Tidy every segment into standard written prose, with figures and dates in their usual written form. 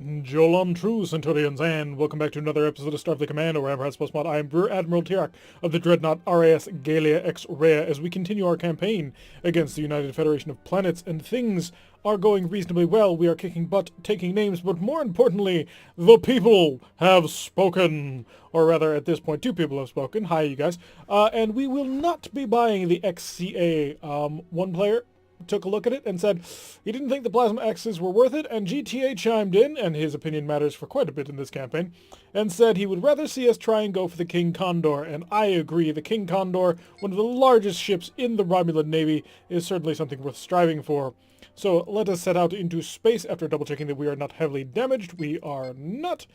Jolan true, Centurions, and welcome back to another episode of Starfleet Command, or Emperor's Postmod. I am Rear Admiral Tirak of the Dreadnought RAS Galia X Rhea as we continue our campaign against the United Federation of Planets, and things are going reasonably well. We are kicking butt, taking names, but more importantly, the people have spoken. Or rather, at this point, two people have spoken. Hi, you guys. And we will not be buying the XCA. One player took a look at it and said he didn't think the Plasma X's were worth it, and GTA chimed in, and his opinion matters for quite a bit in this campaign, and said he would rather see us try and go for the King Condor, and I agree. The King Condor, one of the largest ships in the Romulan Navy, is certainly something worth striving for. So let us set out into space after double-checking that we are not heavily damaged. We are not,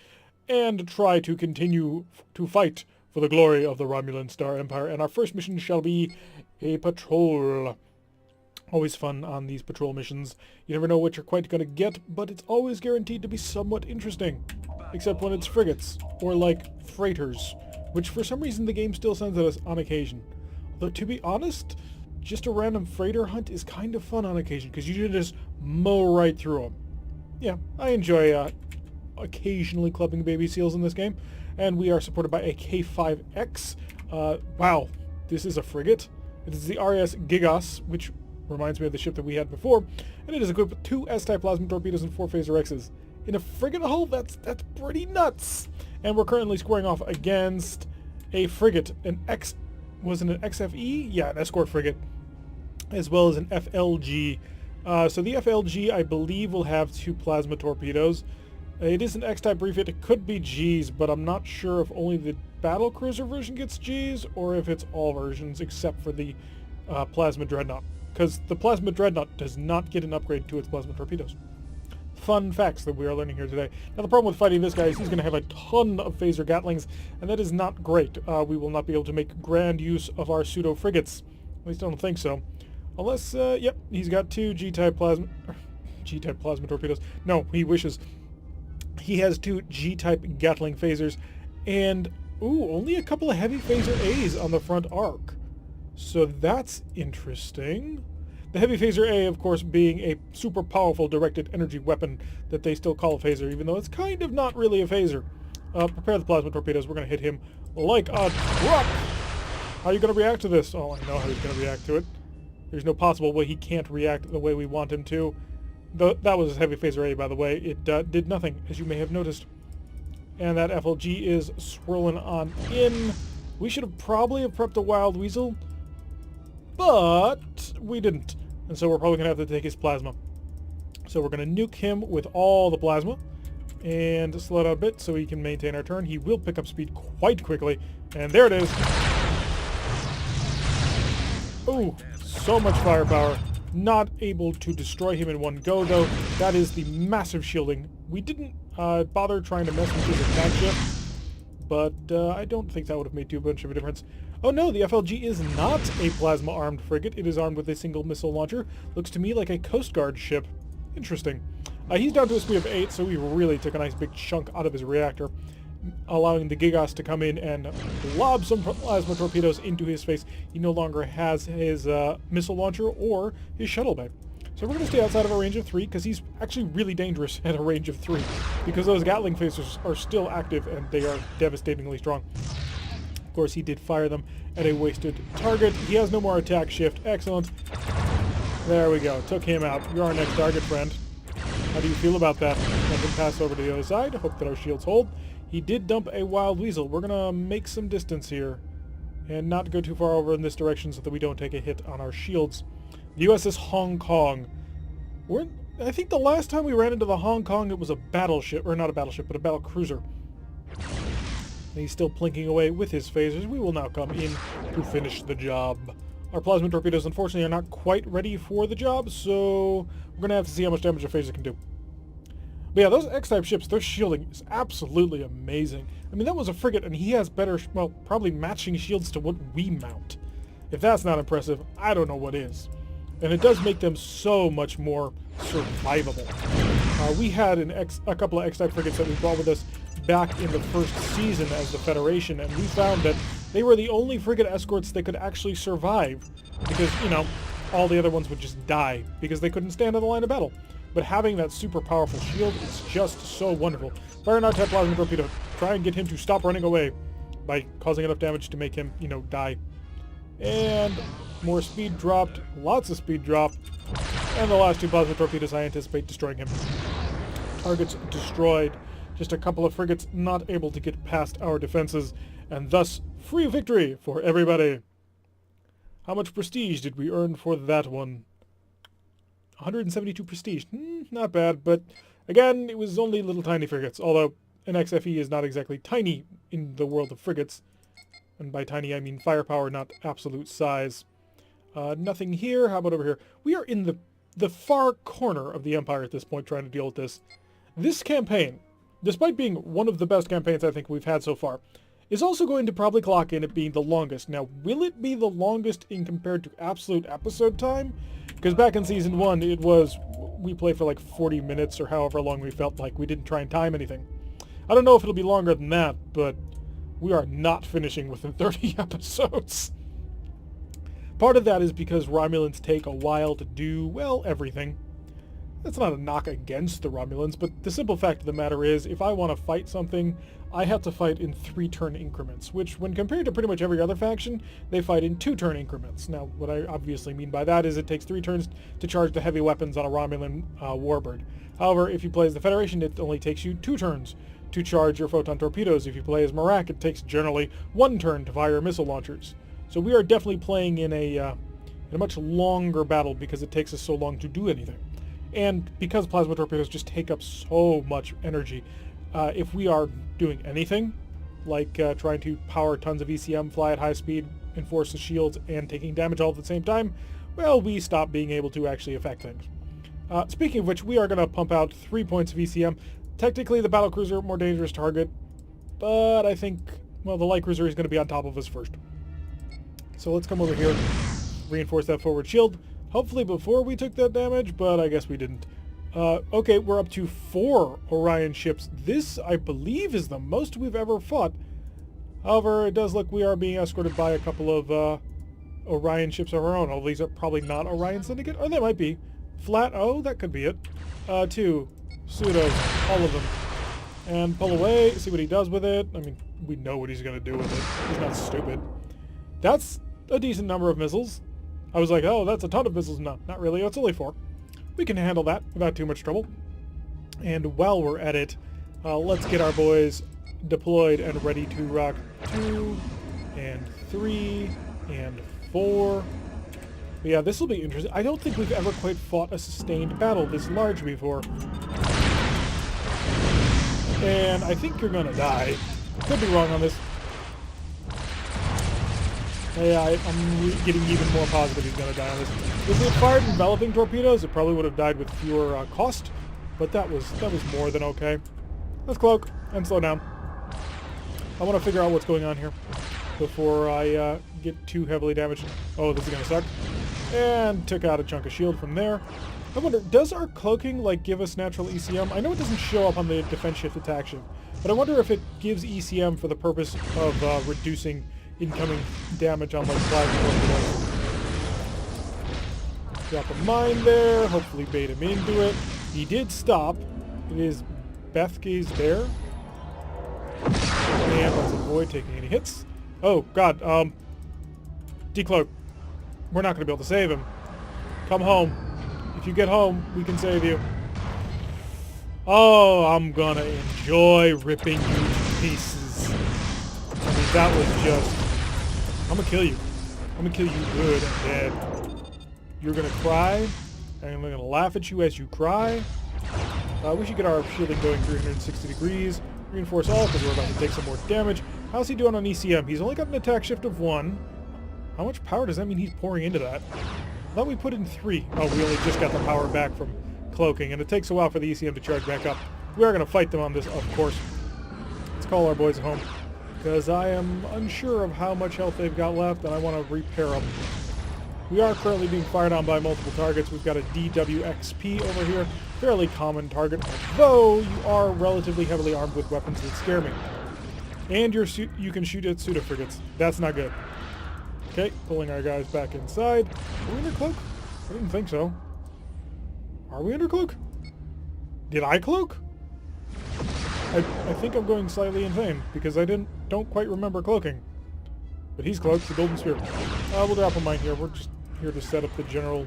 and try to continue to fight for the glory of the Romulan Star Empire, and our first mission shall be a patrol. Always fun on these patrol missions. You never know what you're quite going to get, but it's always guaranteed to be somewhat interesting. Except when it's frigates, or like freighters, which for some reason the game still sends at us on occasion. Though to be honest, just a random freighter hunt is kind of fun on occasion, because you can just mow right through them. Yeah, I enjoy occasionally clubbing baby seals in this game, and we are supported by a K5X. Wow, this is a frigate. It is the RAS Gigas, which reminds me of the ship that we had before, and it is equipped with 2 S-type plasma torpedoes and 4 phaser X's. In a frigate hull, that's pretty nuts! And we're currently squaring off against a frigate, wasn't it an XFE? Yeah, an escort frigate, as well as an FLG. So the FLG, I believe, will have 2 plasma torpedoes. It is an X-type refit. It could be Gs, but I'm not sure if only the battlecruiser version gets Gs, or if it's all versions except for the plasma dreadnought. Because the Plasma Dreadnought does not get an upgrade to its plasma torpedoes. Fun facts that we are learning here today. Now the problem with fighting this guy is he's going to have a ton of phaser Gatlings, and that is not great. We will not be able to make grand use of our pseudo-frigates. At least I don't think so. Unless, yep, he's got 2 G-type plasma torpedoes. No, he wishes. He has 2 G-type Gatling phasers, and, only a couple of heavy phaser A's on the front arc. So that's interesting. The heavy phaser A, of course, being a super powerful directed energy weapon that they still call a phaser, even though it's kind of not really a phaser. Prepare the plasma torpedoes. We're going to hit him like a truck. How are you going to react to this? Oh, I know how he's going to react to it. There's no possible way he can't react the way we want him to. That was heavy phaser A, by the way. It did nothing, as you may have noticed. And that FLG is swirling on in. We should have probably prepped a Wild Weasel, but we didn't, and so we're probably going to have to take his plasma. So we're going to nuke him with all the plasma, and slow down a bit so he can maintain our turn. He will pick up speed quite quickly, and there it is. Oh, so much firepower. Not able to destroy him in one go, though. That is the massive shielding. We didn't bother trying to mess with his attack ship, but I don't think that would have made too much of a difference. Oh no, the FLG is not a plasma-armed frigate. It is armed with a single missile launcher. Looks to me like a Coast Guard ship. Interesting. He's down to a speed of 8, so we really took a nice big chunk out of his reactor, allowing the Gigas to come in and lob some plasma torpedoes into his face. He no longer has his missile launcher or his shuttle bay. So we're going to stay outside of a range of 3, because he's actually really dangerous at a range of 3, because those Gatling phasers are still active and they are devastatingly strong. Of course, he did fire them at a wasted target. He has no more attack shift. Excellent. There we go. Took him out. You're our next target, friend. How do you feel about that? Let him pass over to the other side. Hope that our shields hold. He did dump a Wild Weasel. We're going to make some distance here and not go too far over in this direction so that we don't take a hit on our shields. The USS Hong Kong. I think the last time we ran into the Hong Kong, it was a battleship, or not a battleship, but a battle cruiser. And he's still plinking away with his phasers. We will now come in to finish the job. Our plasma torpedoes, unfortunately, are not quite ready for the job, so we're going to have to see how much damage a phaser can do. But yeah, those X-type ships, their shielding is absolutely amazing. I mean, that was a frigate, and he has better, well, probably matching shields to what we mount. If that's not impressive, I don't know what is. And it does make them so much more survivable. We had a couple of X-type frigates that we brought with us back in the first season as the Federation, and we found that they were the only frigate escorts that could actually survive, because, all the other ones would just die because they couldn't stand on the line of battle. but having that super powerful shield is just so wonderful. Fire an out-tap plasma torpedo. Try and get him to stop running away by causing enough damage to make him, you know, die. And more speed dropped, lots of speed dropped, and the last 2 plasma torpedoes I anticipate destroying him. Targets destroyed. Just a couple of frigates not able to get past our defenses, and thus free victory for everybody. How much prestige did we earn for that one? 172 prestige. Not bad, but again, it was only little tiny frigates, although an XFE is not exactly tiny in the world of frigates. And by tiny, I mean firepower, not absolute size. Nothing here. How about over here? We are in the far corner of the Empire at this point, trying to deal with this. This campaign, despite being one of the best campaigns I think we've had so far, is also going to probably clock in at being the longest. Now, will it be the longest in compared to absolute episode time? Because back in Season 1, it was, we played for like 40 minutes or however long we felt like. We didn't try and time anything. I don't know if it'll be longer than that, but we are not finishing within 30 episodes. Part of that is because Romulans take a while to do, well, everything. That's not a knock against the Romulans, but the simple fact of the matter is, if I want to fight something, I have to fight in 3-turn increments, which, when compared to pretty much every other faction, they fight in 2-turn increments. Now, what I obviously mean by that is it takes 3 turns to charge the heavy weapons on a Romulan warbird. However, if you play as the Federation, it only takes you 2 turns to charge your photon torpedoes. If you play as Marak, it takes generally 1 turn to fire missile launchers. So we are definitely playing in a much longer battle because it takes us so long to do anything. And because plasma torpedoes just take up so much energy, if we are doing anything, like trying to power tons of ECM, fly at high speed, enforce the shields, and taking damage all at the same time, well, we stop being able to actually affect things. Speaking of which, we are going to pump out 3 points of ECM. Technically, the battlecruiser, more dangerous target, but I think, well, the light cruiser is going to be on top of us first. So let's come over here and reinforce that forward shield. Hopefully before we took that damage, but I guess we didn't. Okay, we're up to 4 Orion ships. This, I believe, is the most we've ever fought. However, it does look we are being escorted by a couple of Orion ships of our own. All these are probably not Orion Syndicate, or they might be. Flat O, that could be it. 2 pseudos, all of them. And pull away, see what he does with it. I mean, we know what he's going to do with it. He's not stupid. That's a decent number of missiles. I was like, oh, that's a ton of missiles. No, not really. It's only 4. We can handle that without too much trouble. And while we're at it, let's get our boys deployed and ready to rock 2 and 3 and 4. But yeah, this will be interesting. I don't think we've ever quite fought a sustained battle this large before. And I think you're gonna die. Could be wrong on this. Yeah, I'm getting even more positive he's going to die on this. If it fired enveloping torpedoes, it probably would have died with fewer cost, but that was more than okay. Let's cloak and slow down. I want to figure out what's going on here before I get too heavily damaged. Oh, this is going to suck. And took out a chunk of shield from there. I wonder, does our cloaking like give us natural ECM? I know it doesn't show up on the defense shift attack shift, but I wonder if it gives ECM for the purpose of reducing incoming damage on like plasma torpedoes. Drop a mine there, hopefully bait him into it. He did stop. It is Bethke's there. And let's avoid taking any hits. Oh god, decloak. We're not going to be able to save him. Come home. If you get home, we can save you. Oh, I'm gonna enjoy ripping you to pieces. I mean, that was just... I'm gonna kill you. I'm gonna kill you good and dead. You're gonna cry, and I'm gonna laugh at you as you cry. We should get our shielding going 360 degrees. Reinforce all, because we're about to take some more damage. How's he doing on ECM? He's only got an attack shift of 1. How much power does that mean he's pouring into that? I thought we put in 3. Oh, we only just got the power back from cloaking, and it takes a while for the ECM to charge back up. We are going to fight them on this, of course. Let's call our boys home, because I am unsure of how much health they've got left, and I want to repair them. We are currently being fired on by multiple targets. We've got a DWXP over here, fairly common target, although you are relatively heavily armed with weapons that scare me. And you can shoot at pseudo-frigates. That's not good. Okay, pulling our guys back inside. Are we under cloak? I didn't think so. Are we under cloak? Did I cloak? I think I'm going slightly insane, because I don't quite remember cloaking. But he's cloaked, the golden sphere. We'll drop a mine here. We're just here to set up the general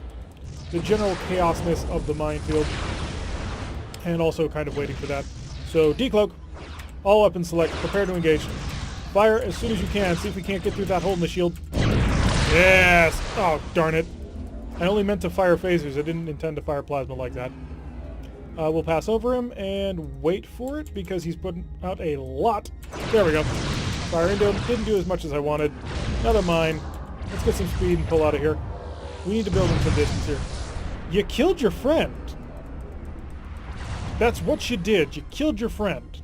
chaosness of the minefield. And also kind of waiting for that. So, decloak. All weapons select. Prepare to engage. Fire as soon as you can. See if we can't get through that hole in the shield. Yes! Oh, darn it. I only meant to fire phasers. I didn't intend to fire plasma like that. We'll pass over him and wait for it because he's putting out a lot. There we go. Fire into him. Didn't do as much as I wanted. Another mine. Let's get some speed and pull out of here. We need to build him some distance here. You killed your friend. That's what you did. You killed your friend.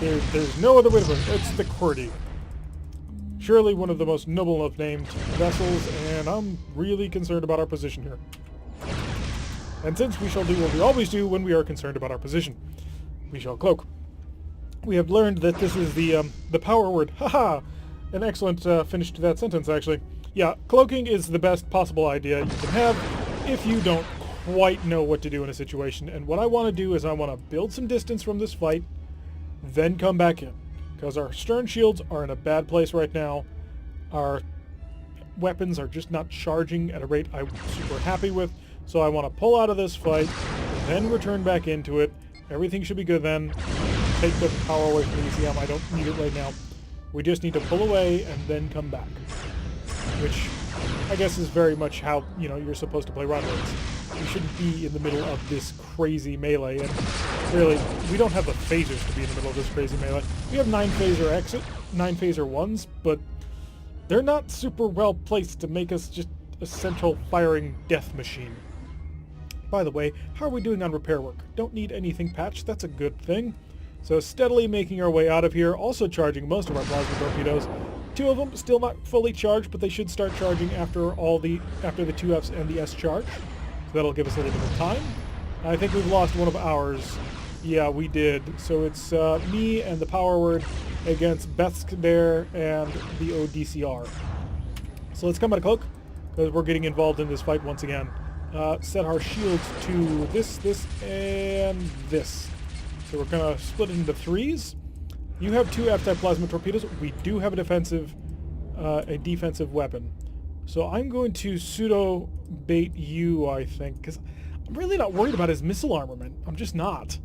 There's no other way to put it. It's the QWERTY. Surely one of the most noble of named vessels, and I'm really concerned about our position here. And since we shall do what we always do when we are concerned about our position, we shall cloak. We have learned that this is the power word. Haha! An excellent finish to that sentence, actually. Yeah, cloaking is the best possible idea you can have if you don't quite know what to do in a situation. And what I want to do is I want to build some distance from this fight, then come back in. Because our stern shields are in a bad place right now. Our weapons are just not charging at a rate I'm super happy with. So I want to pull out of this fight, then return back into it. Everything should be good then. Take the power away from the ECM. I don't need it right now. We just need to pull away and then come back. Which I guess is very much how, you're supposed to play Romulus. You shouldn't be in the middle of this crazy melee. And really, we don't have the phasers to be in the middle of this crazy melee. We have 9 phaser ones, but they're not super well placed to make us just a central firing death machine. By the way, how are we doing on repair work? Don't need anything patched, that's a good thing. So steadily making our way out of here, also charging most of our plasma torpedoes. 2 of them still not fully charged, but they should start charging after the 2 Fs and the S charge. So that'll give us a little bit of time. I think we've lost one of ours. Yeah, we did. So it's me and the power word against Bethskdare and the ODCR. So let's come out of cloak, because we're getting involved in this fight once again. Set our shields to this, and this. So we're going to split it into 3s. You have 2 F-type plasma torpedoes. We do have a defensive weapon. So I'm going to pseudo-bait you, I think, because I'm really not worried about his missile armament. I'm just not.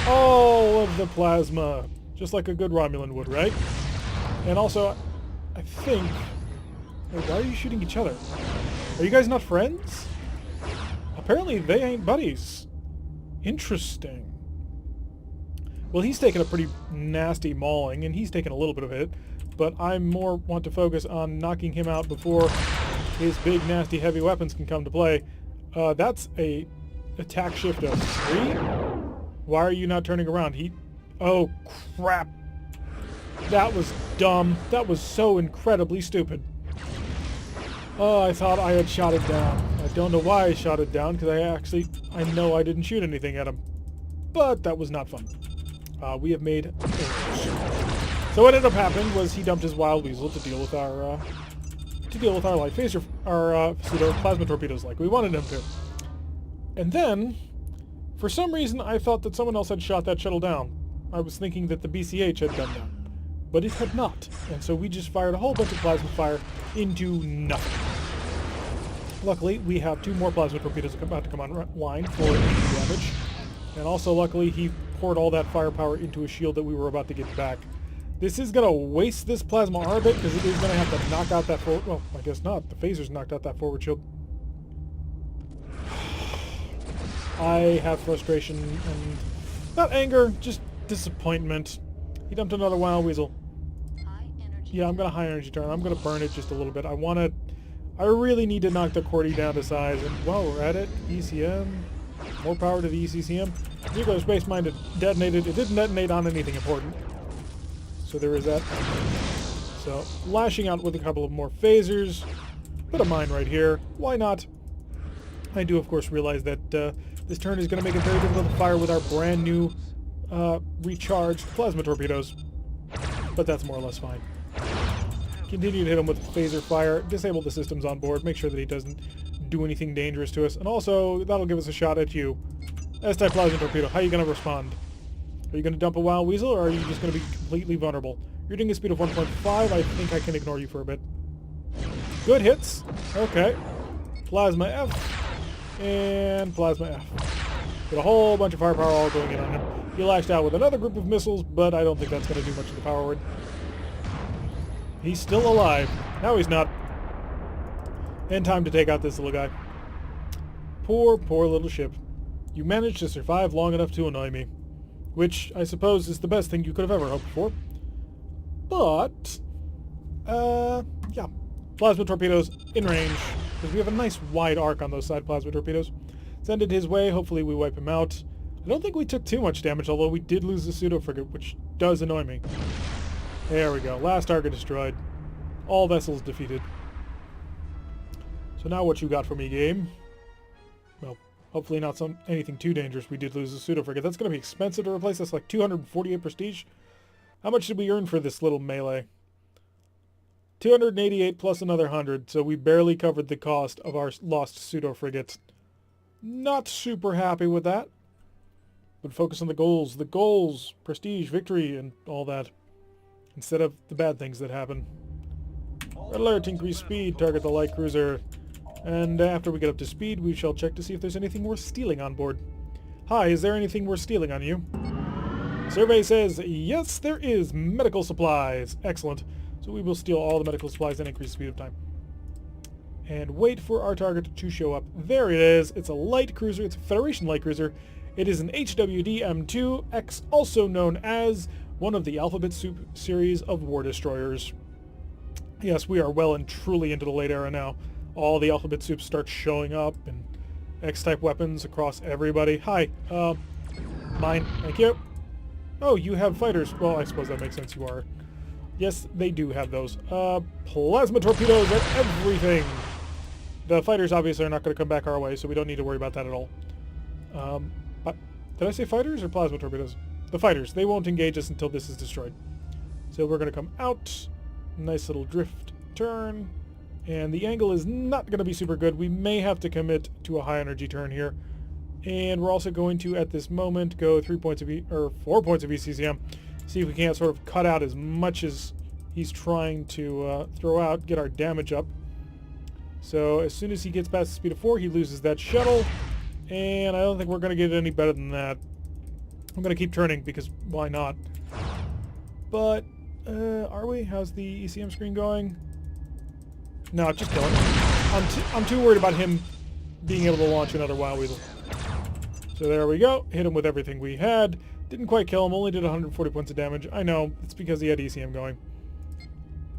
All of the plasma, just like a good Romulan would, right? And also, I think... Wait, why are you shooting each other? Are you guys not friends? Apparently they ain't buddies. Interesting. Well, he's taken a pretty nasty mauling, and he's taken a little bit of it, but I more want to focus on knocking him out before his big, nasty, heavy weapons can come to play. That's a attack shift of 3? Why are you not turning around? Oh, crap. That was dumb. That was so incredibly stupid. Oh, I thought I had shot it down. I don't know why I shot it down, because I know I didn't shoot anything at him. But that was not fun. We have made errors. So what ended up happening was he dumped his wild weasel to deal with our light phaser, our pseudo plasma torpedoes like we wanted him to. And then, for some reason, I thought that someone else had shot that shuttle down. I was thinking that the BCH had done that. But it had not, and so we just fired a whole bunch of plasma fire into nothing. Luckily, we have 2 more plasma torpedoes about to come online for damage, and also luckily he poured all that firepower into a shield that we were about to get back. This is going to waste this plasma armor bit, because it is going to have to knock out that forward... Well, I guess not. The phasers knocked out that forward shield. I have frustration and... not anger, just disappointment. He dumped another wild weasel. Yeah, I'm going to high energy turn. I'm going to burn it just a little bit. I really need to knock the QWERTY down to size. And while we're at it, ECM, more power to the ECCM. Nuclear space mine detonated. It didn't detonate on anything important. So there is that. So, lashing out with a couple of more phasers. Put a mine right here. Why not? I do, of course, realize that this turn is going to make it very difficult to fire with our brand new recharged plasma torpedoes. But that's more or less fine. Continue to hit him with phaser fire. Disable the systems on board. Make sure that he doesn't do anything dangerous to us. And also, that'll give us a shot at you. S-type plasma torpedo, how are you going to respond? Are you going to dump a wild weasel, or are you just going to be completely vulnerable? You're doing a speed of 1.5. I think I can ignore you for a bit. Good hits. Okay. Plasma F. And Plasma F. Got a whole bunch of firepower all going in on him. He lashed out with another group of missiles, but I don't think that's going to do much of the power word. He's still alive. Now he's not. And time to take out this little guy. Poor, poor little ship. You managed to survive long enough to annoy me. Which, I suppose, is the best thing you could have ever hoped for. But, yeah. Plasma torpedoes in range, because we have a nice wide arc on those side plasma torpedoes. Send it his way, hopefully we wipe him out. I don't think we took too much damage, although we did lose the pseudo-frigate, which does annoy me. There we go. Last target destroyed. All vessels defeated. So now what you got for me, game? Well, hopefully not anything too dangerous. We did lose the pseudo-frigate. That's going to be expensive to replace. That's like 248 prestige. How much did we earn for this little melee? 288 plus another 100, so we barely covered the cost of our lost pseudo-frigate. Not super happy with that. But focus on the goals. The goals, prestige, victory, and all that. Instead of the bad things that happen. Alert, increase speed, target the light cruiser. And after we get up to speed, we shall check to see if there's anything worth stealing on board. Hi, is there anything worth stealing on you? Survey says, yes, there is. Medical supplies. Excellent. So we will steal all the medical supplies and increase speed of time. And wait for our target to show up. There it is. It's a light cruiser. It's a Federation light cruiser. It is an HWD M2X, also known as one of the Alphabet Soup series of war destroyers. Yes, we are well and truly into the late era now. All the Alphabet Soups start showing up, and X-type weapons across everybody. Hi, mine, thank you. Oh, you have fighters. Well, I suppose that makes sense, you are. Yes, they do have those. Plasma torpedoes and everything. The fighters obviously are not going to come back our way, so we don't need to worry about that at all. Did I say fighters or plasma torpedoes? The fighters. They won't engage us until this is destroyed. So we're going to come out. Nice little drift turn. And the angle is not going to be super good. We may have to commit to a high energy turn here. And we're also going to, at this moment, go 4 points of ECCM. See if we can't sort of cut out as much as he's trying to throw out, get our damage up. So as soon as he gets past the speed of 4, he loses that shuttle. And I don't think we're going to get any better than that. I'm going to keep turning because why not? But, are we? How's the ECM screen going? No, just kill him. I'm too worried about him being able to launch another Wild Weasel. So there we go. Hit him with everything we had. Didn't quite kill him. Only did 140 points of damage. I know. It's because he had ECM going.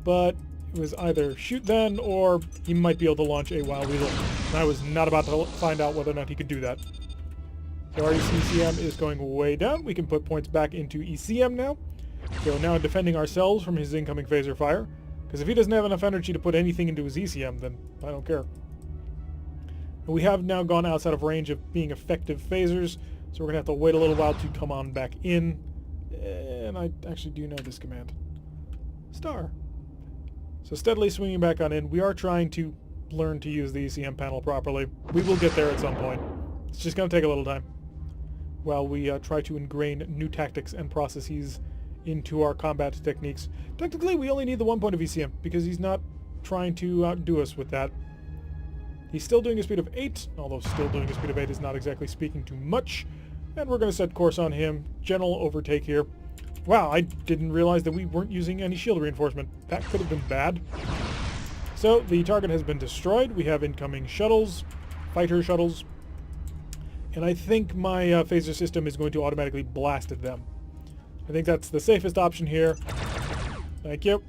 But it was either shoot then, or he might be able to launch a Wild Weasel. And I was not about to find out whether or not he could do that. So our ECM is going way down. We can put points back into ECM now. So now defending ourselves from his incoming phaser fire. Because if he doesn't have enough energy to put anything into his ECM, then I don't care. And we have now gone outside of range of being effective phasers. So we're going to have to wait a little while to come on back in. And I actually do know this command. Star. So steadily swinging back on in. We are trying to learn to use the ECM panel properly. We will get there at some point. It's just going to take a little time. While we try to ingrain new tactics and processes into our combat techniques. Technically, we only need the 1 point of ECM, because he's not trying to outdo us with that. He's still doing a speed of 8, although still doing a speed of 8 is not exactly speaking too much. And we're going to set course on him. General overtake here. Wow, I didn't realize that we weren't using any shield reinforcement. That could have been bad. So, the target has been destroyed. We have incoming shuttles, fighter shuttles. And I think my phaser system is going to automatically blast at them. I think that's the safest option here. Thank you.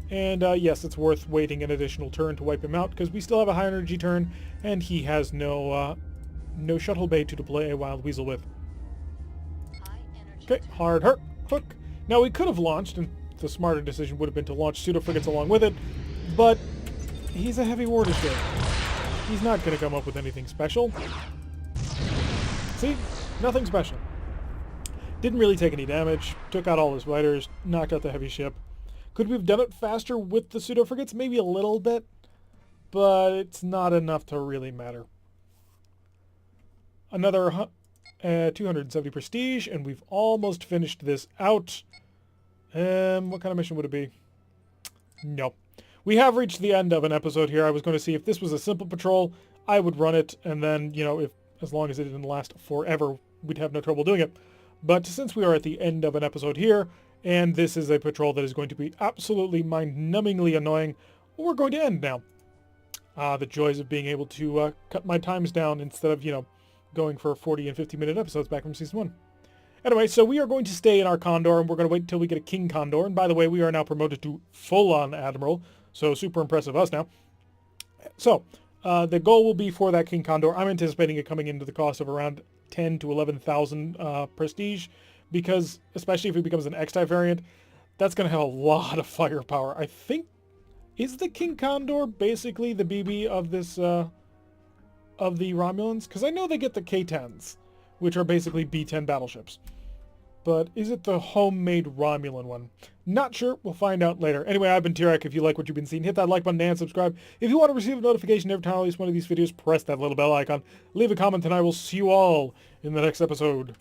And yes, it's worth waiting an additional turn to wipe him out, because we still have a high energy turn, and he has no shuttle bay to deploy a Wild Weasel with. Okay, hard hook. Now we could have launched, and the smarter decision would have been to launch pseudo-frigates along with it, but he's a heavy war destroyer. He's not going to come up with anything special. See? Nothing special. Didn't really take any damage, took out all his fighters, knocked out the heavy ship. Could we have done it faster with the pseudo-frigates? Maybe a little bit. but it's not enough to really matter. Another 270 prestige, and we've almost finished this out. What kind of mission would it be? No. We have reached the end of an episode here. I was going to see if this was a simple patrol, I would run it, and then, you know, if as long as it didn't last forever, we'd have no trouble doing it. But since we are at the end of an episode here, and this is a patrol that is going to be absolutely mind-numbingly annoying, we're going to end now. The joys of being able to cut my times down instead of, you know, going for 40 and 50-minute episodes back from Season 1. Anyway, so we are going to stay in our Condor, and we're going to wait until we get a King Condor. And by the way, we are now promoted to full-on Admiral, so super impressive us now. So, the goal will be for that King Condor. I'm anticipating it coming into the cost of around 10 to 11,000 prestige, because especially if it becomes an X-type variant, that's going to have a lot of firepower. I think, is the King Condor basically the BB of this, of the Romulans? Because I know they get the K-10s, which are basically B-10 battleships. But is it the homemade Romulan one? Not sure. We'll find out later. Anyway, I've been Tirak. If you like what you've been seeing, hit that like button and subscribe. If you want to receive a notification every time I release one of these videos, press that little bell icon. Leave a comment, and I will see you all in the next episode.